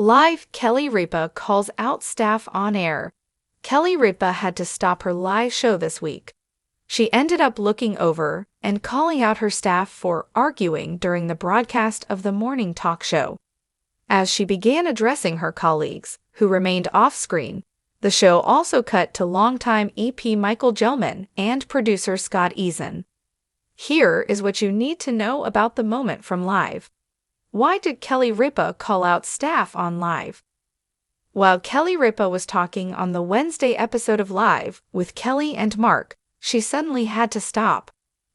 Live Kelly Ripa calls out staff on air. Kelly Ripa had to stop her live show this week. She ended up looking over and calling out her staff for arguing during the broadcast of the morning talk show. As she began addressing her colleagues, who remained off-screen, the show also cut to longtime EP Michael Gelman and producer Scott Eason. Here is what you need to know about the moment from Live. Why did Kelly Ripa call out staff on Live? While Kelly Ripa was talking on the Wednesday episode of Live with Kelly and Mark, she suddenly had to stop.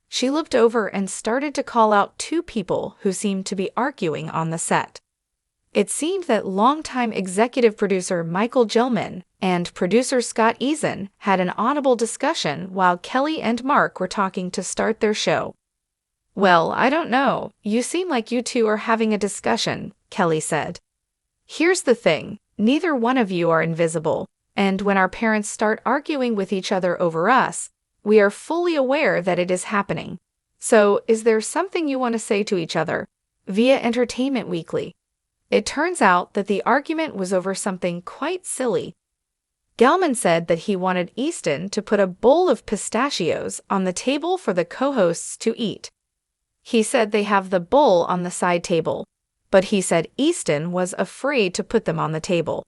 She looked over and started to call out two people who seemed to be arguing on the set. It seemed that longtime executive producer Michael Gelman and producer Scott Eason had an audible discussion while Kelly and Mark were talking to start their show. "Well, I don't know. You seem like you two are having a discussion," Kelly said. "Here's the thing, neither one of you are invisible, and when our parents start arguing with each other over us, we are fully aware that it is happening. So, is there something you want to say to each other?" Via Entertainment Weekly. It turns out that the argument was over something quite silly. Gelman said that he wanted Easton to put a bowl of pistachios on the table for the co-hosts to eat. He said they have the bowl on the side table, but he said Easton was afraid to put them on the table.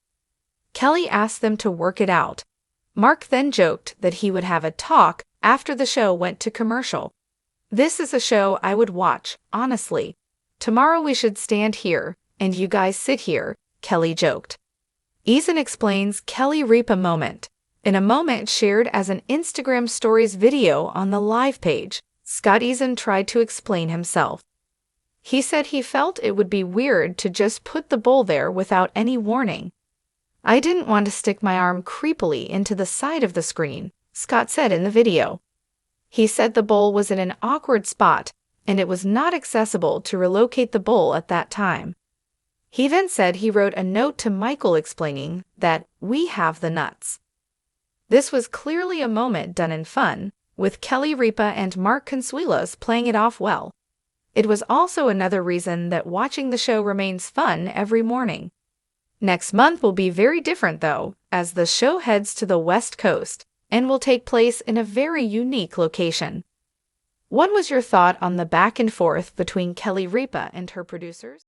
Kelly asked them to work it out. Mark then joked that he would have a talk after the show went to commercial. "This is a show I would watch, honestly. Tomorrow we should stand here, and you guys sit here," Kelly joked. Eason explains Kelly Ripa moment. In a moment shared as an Instagram Stories video on the Live page, Scott Eason tried to explain himself. He said he felt it would be weird to just put the bowl there without any warning. "I didn't want to stick my arm creepily into the side of the screen," Scott said in the video. He said the bowl was in an awkward spot, and it was not accessible to relocate the bowl at that time. He then said he wrote a note to Michael explaining that "we have the nuts." This was clearly a moment done in fun, with Kelly Ripa and Mark Consuelos playing it off well. It was also another reason that watching the show remains fun every morning. Next month will be very different though, as the show heads to the West Coast and will take place in a very unique location. What was your thought on the back and forth between Kelly Ripa and her producers?